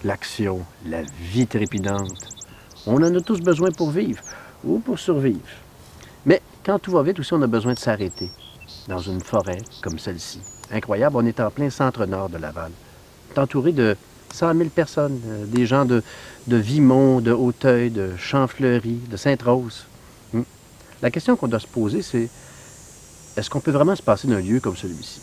l'action, la vie trépidante. On en a tous besoin pour vivre ou pour survivre. Mais quand tout va vite aussi, on a besoin de s'arrêter dans une forêt comme celle-ci. Incroyable, on est en plein centre-nord de Laval. On est entouré de 100 000 personnes, des gens de Vimont, de Hauteuil, de Champfleury, de Sainte-Rose. La question qu'on doit se poser, c'est est-ce qu'on peut vraiment se passer d'un lieu comme celui-ci?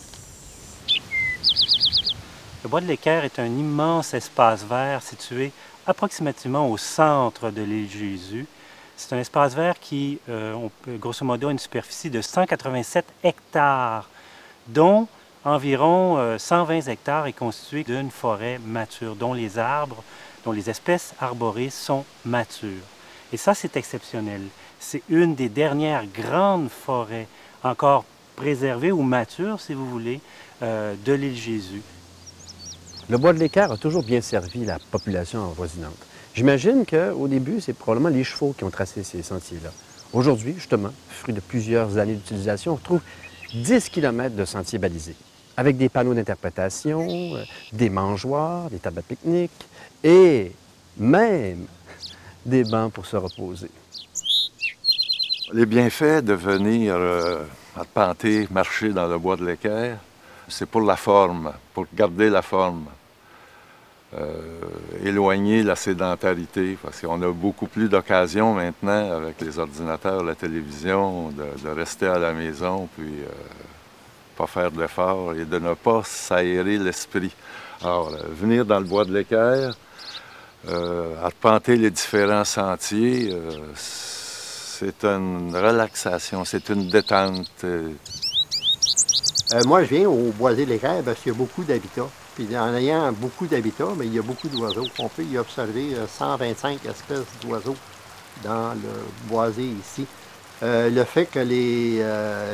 Le bois de l'Équerre est un immense espace vert situé approximativement au centre de l'île Jésus. C'est un espace vert qui, grosso modo, a une superficie de 187 hectares, dont environ 120 hectares est constitué d'une forêt mature, dont les arbres, dont les espèces arborées sont matures. Et ça, c'est exceptionnel. C'est une des dernières grandes forêts encore préservées ou matures, si vous voulez, de l'île Jésus. Le bois de l'Équerre a toujours bien servi la population avoisinante. J'imagine qu'au début, c'est probablement les chevaux qui ont tracé ces sentiers-là. Aujourd'hui, justement, fruit de plusieurs années d'utilisation, on retrouve 10 km de sentiers balisés, avec des panneaux d'interprétation, des mangeoires, des tables à pique-nique et même des bancs pour se reposer. Les bienfaits de venir arpenter, marcher dans le bois de l'Équerre, c'est pour la forme, pour garder la forme. Éloigner la sédentarité, parce qu'on a beaucoup plus d'occasions maintenant avec les ordinateurs, la télévision, de rester à la maison, puis pas faire de l'effort et de ne pas s'aérer l'esprit. Alors, venir dans le bois de l'Équerre, arpenter les différents sentiers, c'est une relaxation, c'est une détente. Moi, je viens au boisé de l'Équerre parce qu'il y a beaucoup d'habitats. Puis en ayant beaucoup d'habitats, mais il y a beaucoup d'oiseaux. On peut y observer 125 espèces d'oiseaux dans le boisé ici. Le fait que les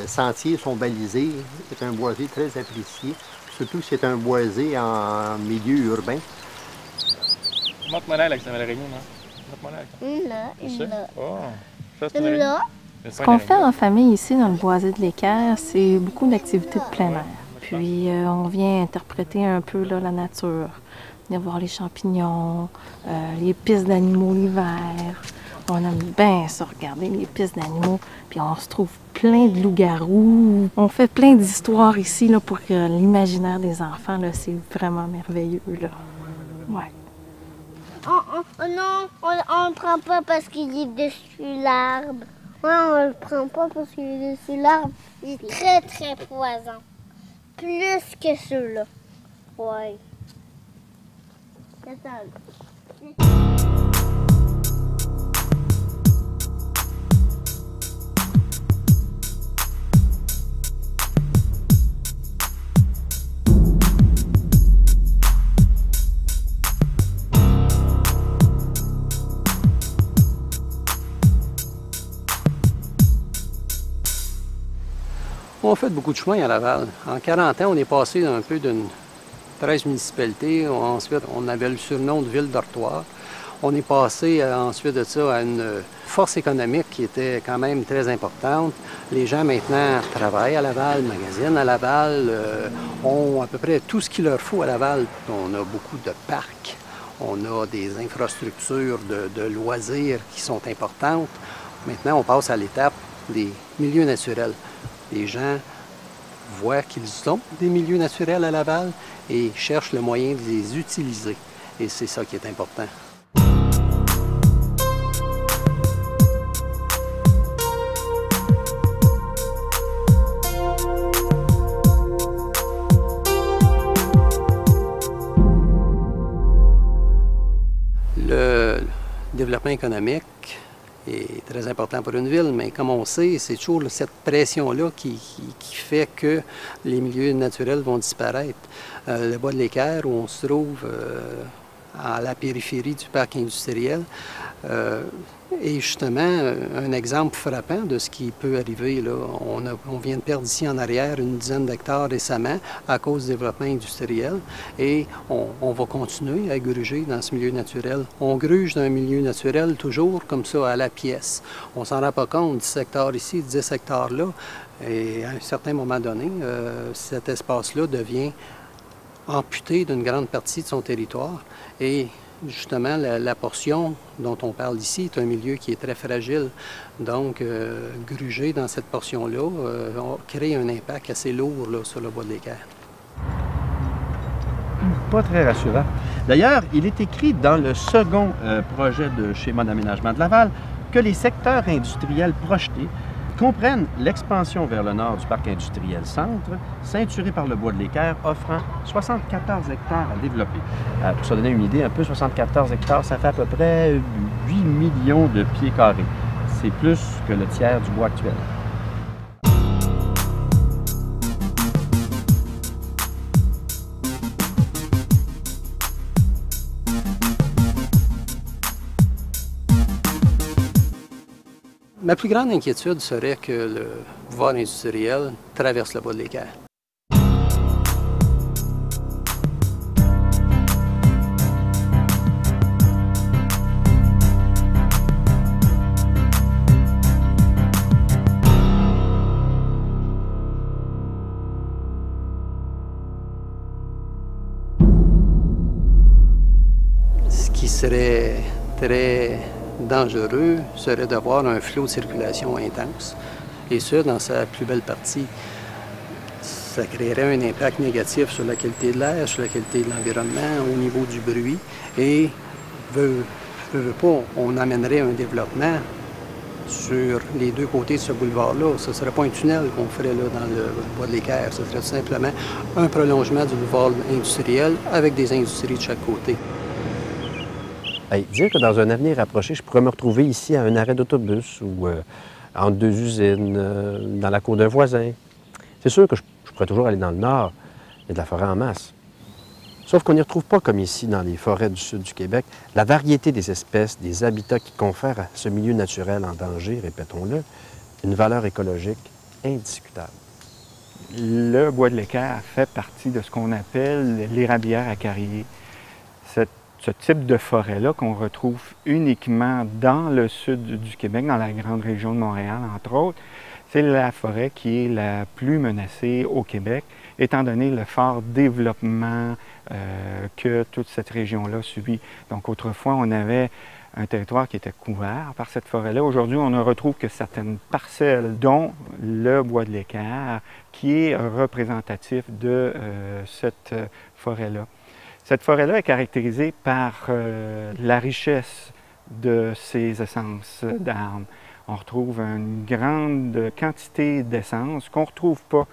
sentiers sont balisés est un boisé très apprécié. Surtout que c'est un boisé en milieu urbain. Montre-moi là avec cette araignée, non? Montre-moi là. Une là, une là. Oh, ça c'est une Une là. Ce qu'on fait en famille ici dans le boisé de l'Équerre, c'est beaucoup d'activités de plein air. Puis on vient interpréter un peu là, la nature, venir voir les champignons, les pistes d'animaux l'hiver. On aime bien ça, regarder les pistes d'animaux. Puis on se trouve plein de loups-garous. On fait plein d'histoires ici là, pour que l'imaginaire des enfants, c'est vraiment merveilleux. Là. Ouais. Oh non, on le prend pas parce qu'il est dessus l'arbre. Ouais, on le prend pas parce qu'il est dessus l'arbre. Il est très, très poison. Plus que ceux-là. Ouais. Attends. On a fait beaucoup de chemin à Laval. En 40 ans, on est passé un peu d'une 13 municipalités. Ensuite, on avait le surnom de ville-dortoir. On est passé ensuite de ça à une force économique qui était quand même très importante. Les gens maintenant travaillent à Laval, magasinent à Laval, ont à peu près tout ce qu'il leur faut à Laval. On a beaucoup de parcs, on a des infrastructures de loisirs qui sont importantes. Maintenant, on passe à l'étape des milieux naturels. Les gens voient qu'ils ont des milieux naturels à Laval et cherchent le moyen de les utiliser. Et c'est ça qui est important. Le développement économique est très important pour une ville, mais comme on sait, c'est toujours cette pression-là qui fait que les milieux naturels vont disparaître. Le bois de l'Équerre, où on se trouve à la périphérie du parc industriel, est justement un exemple frappant de ce qui peut arriver. Là. On vient de perdre ici en arrière une dizaine d'hectares récemment à cause du développement industriel et on va continuer à gruger dans ce milieu naturel. On gruge dans un milieu naturel toujours comme ça à la pièce. On s'en rend pas compte, 10 hectares ici, 10 hectares là, et à un certain moment donné, cet espace-là devient amputé d'une grande partie de son territoire. Et justement, la portion dont on parle ici est un milieu qui est très fragile. Donc, gruger dans cette portion-là crée un impact assez lourd là, sur le bois de l'équerre. Pas très rassurant. D'ailleurs, il est écrit dans le second projet de schéma d'aménagement de Laval que les secteurs industriels projetés comprennent l'expansion vers le nord du parc industriel centre, ceinturé par le bois de l'équerre, offrant 74 hectares à développer. Pour se donner une idée, un peu 74 hectares, ça fait à peu près 8 millions de pieds carrés. C'est plus que le tiers du bois actuel. Ma plus grande inquiétude serait que le boulevard industriel traverse le bois de l'équerre. Ce qui serait très dangereux serait d'avoir un flot de circulation intense, et ce, dans sa plus belle partie. Ça créerait un impact négatif sur la qualité de l'air, sur la qualité de l'environnement, au niveau du bruit, et veut pas, on amènerait un développement sur les deux côtés de ce boulevard-là. Ce ne serait pas un tunnel qu'on ferait là dans le bois de l'équerre, ce serait tout simplement un prolongement du boulevard industriel avec des industries de chaque côté. Hey, dire que dans un avenir rapproché, je pourrais me retrouver ici à un arrêt d'autobus ou entre deux usines, dans la cour d'un voisin. C'est sûr que je pourrais toujours aller dans le nord, il y a de la forêt en masse. Sauf qu'on n'y retrouve pas, comme ici dans les forêts du sud du Québec, la variété des espèces, des habitats qui confèrent à ce milieu naturel en danger, répétons-le, une valeur écologique indiscutable. Le bois de l'équerre fait partie de ce qu'on appelle l'érablière à carrier. Ce type de forêt-là qu'on retrouve uniquement dans le sud du Québec, dans la grande région de Montréal, entre autres, c'est la forêt qui est la plus menacée au Québec, étant donné le fort développement que toute cette région-là subit. Donc autrefois, on avait un territoire qui était couvert par cette forêt-là. Aujourd'hui, on ne retrouve que certaines parcelles, dont le bois de l'équerre, qui est représentatif de cette forêt-là. Cette forêt-là est caractérisée par la richesse de ses essences d'arbres. On retrouve une grande quantité d'essences qu'on ne retrouve pas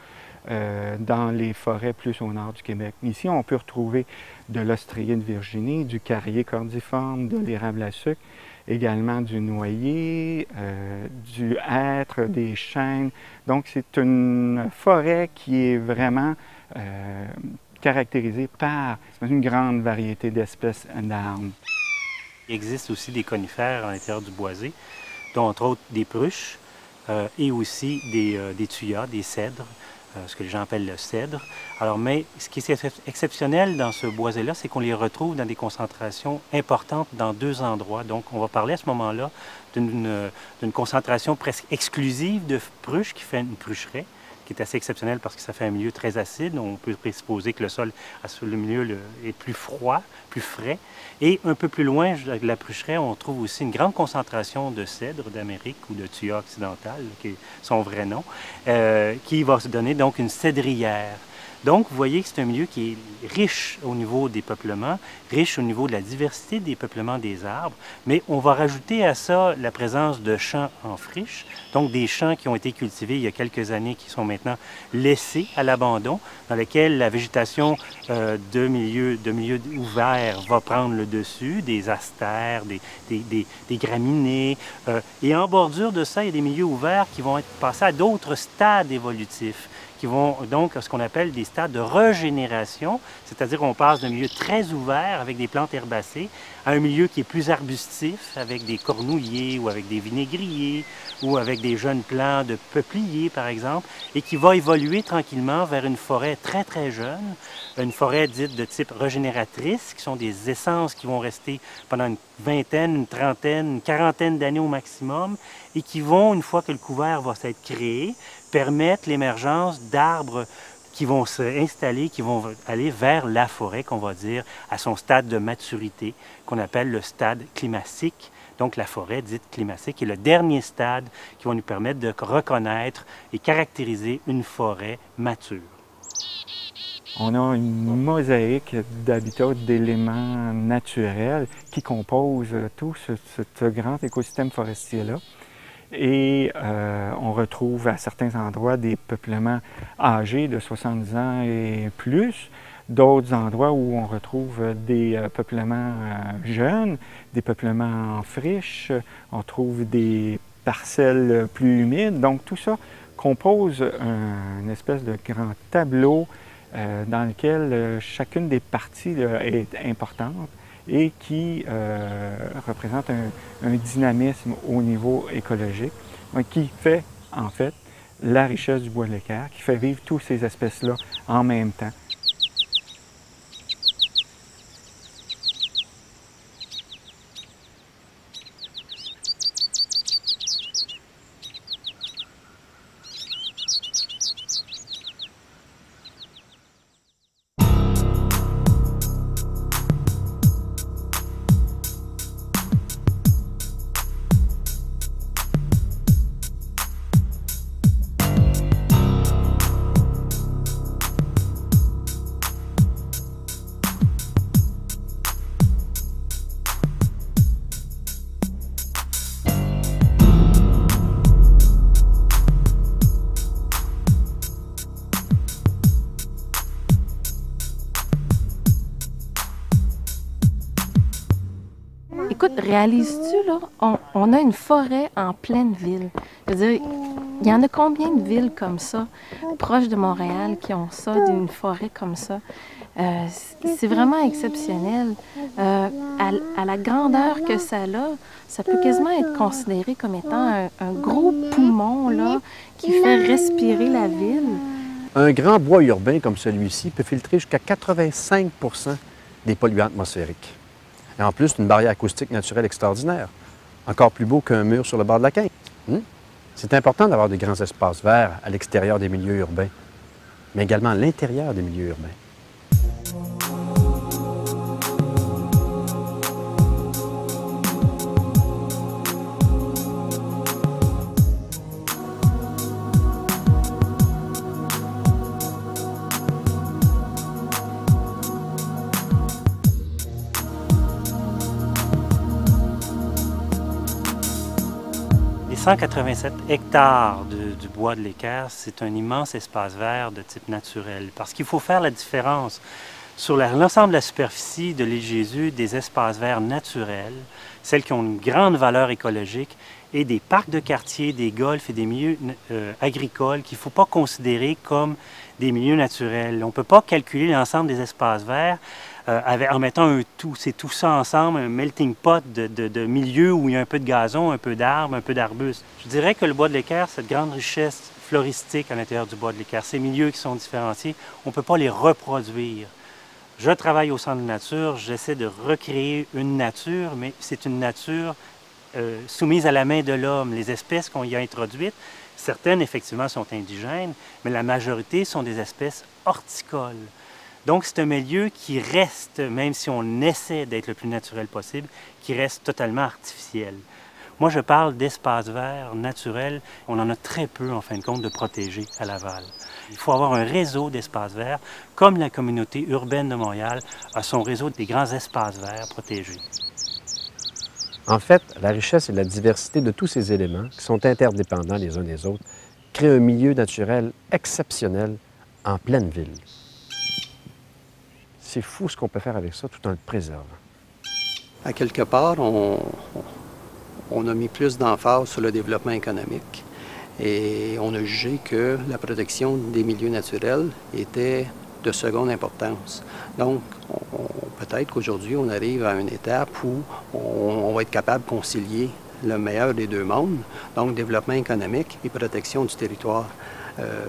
dans les forêts plus au nord du Québec. Ici, on peut retrouver de l'ostréier de Virginie, du carrier cordiforme, de l'érable à sucre, également du noyer, du hêtre, des chênes. Donc, c'est une forêt qui est vraiment caractérisée par une grande variété d'espèces d'arbres. Il existe aussi des conifères à l'intérieur du boisé, dont entre autres des pruches et aussi des thuyas, des cèdres, ce que les gens appellent le cèdre. Alors, mais ce qui est exceptionnel dans ce boisé-là, c'est qu'on les retrouve dans des concentrations importantes dans deux endroits. Donc, on va parler à ce moment-là d'une concentration presque exclusive de pruches qui fait une prucheraie, qui est assez exceptionnel parce que ça fait un milieu très acide. On peut présupposer que le sol, le milieu est plus froid, plus frais. Et un peu plus loin de la prucheraie, on trouve aussi une grande concentration de cèdres d'Amérique ou de thuya occidental, qui est son vrai nom, qui va se donner donc une cèdrière. Donc, vous voyez que c'est un milieu qui est riche au niveau des peuplements, riche au niveau de la diversité des peuplements des arbres, mais on va rajouter à ça la présence de champs en friche, donc des champs qui ont été cultivés il y a quelques années, qui sont maintenant laissés à l'abandon, dans lesquels la végétation de milieux ouverts va prendre le dessus, des astères, des graminées, et en bordure de ça, il y a des milieux ouverts qui vont être passés à d'autres stades évolutifs, qui vont donc à ce qu'on appelle des stades de régénération, c'est-à-dire qu'on passe d'un milieu très ouvert avec des plantes herbacées à un milieu qui est plus arbustif avec des cornouillers ou avec des vinaigriers ou avec des jeunes plants de peupliers par exemple, et qui va évoluer tranquillement vers une forêt très très jeune, une forêt dite de type régénératrice, qui sont des essences qui vont rester pendant une vingtaine, une trentaine, une quarantaine d'années au maximum, et qui vont, une fois que le couvert va s'être créé, permettre l'émergence d'arbres qui vont s'installer, qui vont aller vers la forêt, qu'on va dire, à son stade de maturité, qu'on appelle le stade climatique. Donc la forêt dite climatique est le dernier stade qui va nous permettre de reconnaître et caractériser une forêt mature. On a une mosaïque d'habitats, d'éléments naturels qui composent tout ce grand écosystème forestier-là. Et on retrouve à certains endroits des peuplements âgés de 70 ans et plus, d'autres endroits où on retrouve des peuplements jeunes, des peuplements en friche, on trouve des parcelles plus humides. Donc tout ça compose une espèce de grand tableau dans lequel chacune des parties là, est importante et qui représente un dynamisme au niveau écologique, qui fait en fait la richesse du bois de l'équerre, qui fait vivre toutes ces espèces-là en même temps. Écoute, réalises-tu, là, on a une forêt en pleine ville. Je veux dire, il y en a combien de villes comme ça, proches de Montréal, qui ont ça, d'une forêt comme ça? C'est vraiment exceptionnel. À la grandeur que ça a, ça peut quasiment être considéré comme étant un gros poumon là, qui fait respirer la ville. Un grand bois urbain comme celui-ci peut filtrer jusqu'à 85 % des polluants atmosphériques. Et en plus, une barrière acoustique naturelle extraordinaire, encore plus beau qu'un mur sur le bord de la Quinte. C'est important d'avoir de grands espaces verts à l'extérieur des milieux urbains, mais également à l'intérieur des milieux urbains. Les 187 hectares du bois de l'équerre, c'est un immense espace vert de type naturel. Parce qu'il faut faire la différence sur l'ensemble de la superficie de l'île Jésus, des espaces verts naturels, celles qui ont une grande valeur écologique, et des parcs de quartier, des golfs et des milieux agricoles qu'il ne faut pas considérer comme des milieux naturels. On ne peut pas calculer l'ensemble des espaces verts en mettant un tout. C'est tout ça ensemble, un melting pot de milieux où il y a un peu de gazon, un peu d'arbres, un peu d'arbustes. Je dirais que le bois de l'équerre, cette grande richesse floristique à l'intérieur du bois de l'équerre, ces milieux qui sont différenciés, on ne peut pas les reproduire. Je travaille au Centre de nature, j'essaie de recréer une nature, mais c'est une nature soumise à la main de l'homme. Les espèces qu'on y a introduites, certaines effectivement sont indigènes, mais la majorité sont des espèces horticoles. Donc c'est un milieu qui reste, même si on essaie d'être le plus naturel possible, qui reste totalement artificiel. Moi je parle d'espaces verts naturels, on en a très peu en fin de compte de protégés à Laval. Il faut avoir un réseau d'espaces verts, comme la communauté urbaine de Montréal a son réseau des grands espaces verts protégés. En fait, la richesse et la diversité de tous ces éléments, qui sont interdépendants les uns des autres, créent un milieu naturel exceptionnel en pleine ville. C'est fou ce qu'on peut faire avec ça tout en le préservant. À quelque part, on a mis plus d'emphase sur le développement économique et on a jugé que la protection des milieux naturels était de seconde importance. Donc, peut-être qu'aujourd'hui, on arrive à une étape où on va être capable de concilier le meilleur des deux mondes, donc développement économique et protection du territoire,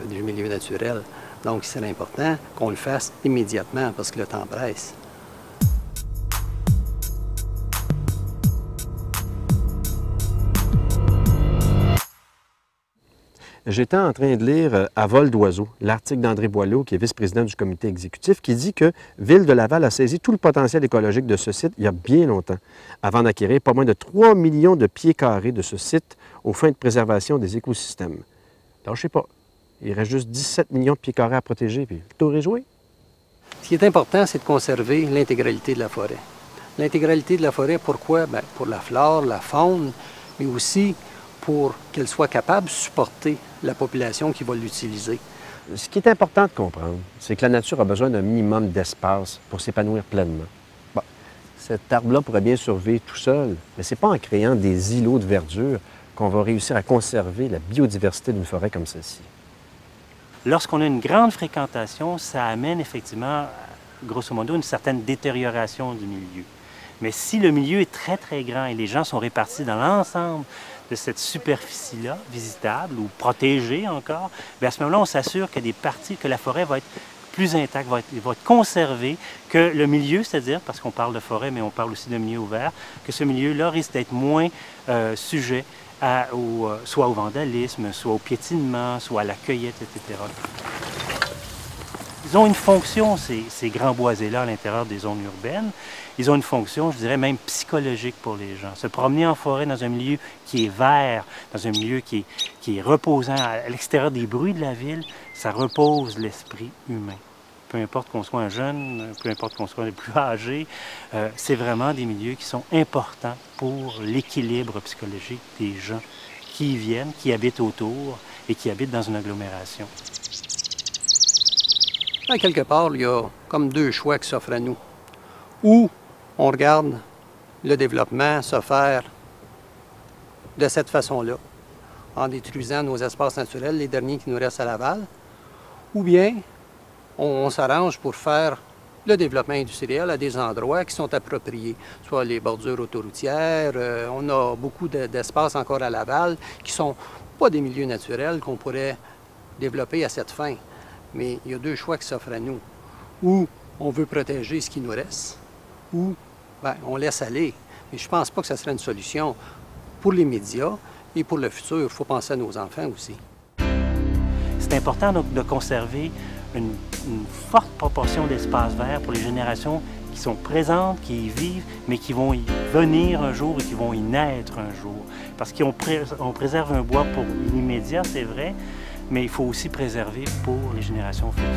du milieu naturel. Donc, c'est important qu'on le fasse immédiatement parce que le temps presse. J'étais en train de lire À vol d'oiseau, l'article d'André Boileau, qui est vice-président du comité exécutif, qui dit que Ville de Laval a saisi tout le potentiel écologique de ce site il y a bien longtemps, avant d'acquérir pas moins de 3 millions de pieds carrés de ce site aux fins de préservation des écosystèmes. Alors, je sais pas, il reste juste 17 millions de pieds carrés à protéger, puis le tour est joué. Ce qui est important, c'est de conserver l'intégralité de la forêt. L'intégralité de la forêt, pourquoi? Bien, pour la flore, la faune, mais aussi pour qu'elle soit capable de supporter la population qui va l'utiliser. Ce qui est important de comprendre, c'est que la nature a besoin d'un minimum d'espace pour s'épanouir pleinement. Bon, cet arbre-là pourrait bien survivre tout seul, mais ce n'est pas en créant des îlots de verdure qu'on va réussir à conserver la biodiversité d'une forêt comme celle-ci. Lorsqu'on a une grande fréquentation, ça amène effectivement, grosso modo, une certaine détérioration du milieu. Mais si le milieu est très, très grand et les gens sont répartis dans l'ensemble de cette superficie-là, visitable ou protégée encore, bien à ce moment-là, on s'assure que des parties, que la forêt va être plus intacte, va être conservée, que le milieu, c'est-à-dire, parce qu'on parle de forêt, mais on parle aussi de milieu ouvert, que ce milieu-là risque d'être moins sujet soit au vandalisme, soit au piétinement, soit à la cueillette, etc. Ils ont une fonction, ces grands boisés-là, à l'intérieur des zones urbaines. Ils ont une fonction, je dirais, même psychologique pour les gens. Se promener en forêt dans un milieu qui est vert, dans un milieu qui est reposant, à l'extérieur des bruits de la ville, ça repose l'esprit humain. Peu importe qu'on soit un jeune, peu importe qu'on soit le plus âgé, c'est vraiment des milieux qui sont importants pour l'équilibre psychologique des gens qui y viennent, qui habitent autour et qui habitent dans une agglomération. Quelque part, il y a comme deux choix qui s'offrent à nous. Ou on regarde le développement se faire de cette façon-là, en détruisant nos espaces naturels, les derniers qui nous restent à Laval, ou bien on s'arrange pour faire le développement industriel à des endroits qui sont appropriés, soit les bordures autoroutières, on a beaucoup d'espaces encore à Laval qui ne sont pas des milieux naturels qu'on pourrait développer à cette fin. Mais il y a deux choix qui s'offrent à nous. Ou on veut protéger ce qui nous reste, ou bien, on laisse aller. Mais je ne pense pas que ce serait une solution pour les médias et pour le futur. Il faut penser à nos enfants aussi. C'est important donc de conserver une forte proportion d'espaces verts pour les générations qui sont présentes, qui y vivent, mais qui vont y venir un jour et qui vont y naître un jour. Parce qu'on préserve un bois pour l'immédiat, c'est vrai, mais il faut aussi préserver pour les générations futures.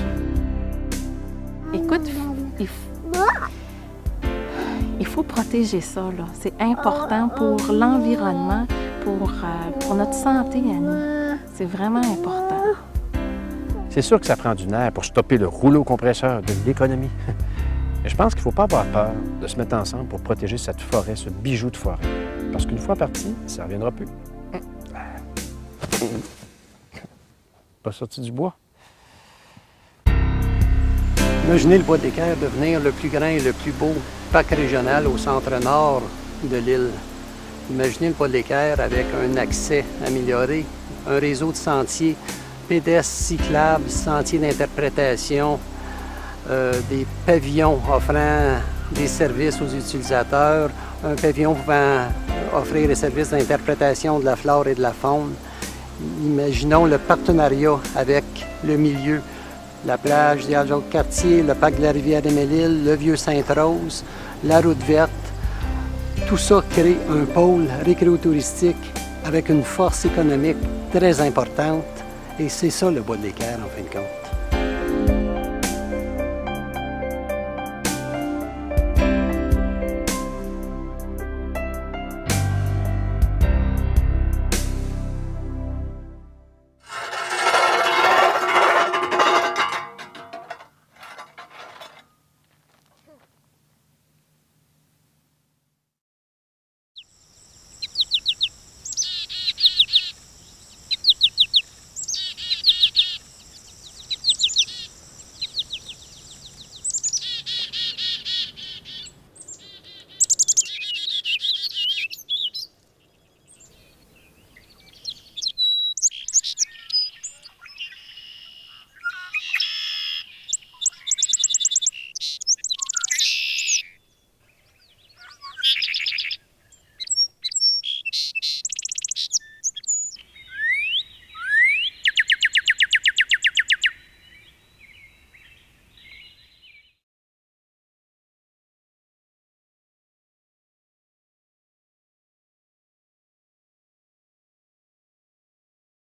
Écoute, il faut protéger ça, là. C'est important pour l'environnement, pour notre santé à nous. C'est vraiment important. C'est sûr que ça prend du nerf pour stopper le rouleau compresseur de l'économie. Mais je pense qu'il ne faut pas avoir peur de se mettre ensemble pour protéger cette forêt, ce bijou de forêt. Parce qu'une fois parti, ça ne reviendra plus. Pas sorti du bois. Imaginez le bois d'Équerre devenir le plus grand et le plus beau parc régional au centre-nord de l'île. Imaginez le bois d'Équerre avec un accès amélioré, un réseau de sentiers pédestres, cyclables, sentiers d'interprétation, des pavillons offrant des services aux utilisateurs, un pavillon pouvant offrir des services d'interprétation de la flore et de la faune. Imaginons le partenariat avec le milieu, la plage d'Al-Jacques-Cartier, le parc de la rivière des Mille-Îles, le vieux Sainte-Rose, la route verte. Tout ça crée un pôle récréotouristique avec une force économique très importante. Et c'est ça le bois de l'Équerre, en fin de compte.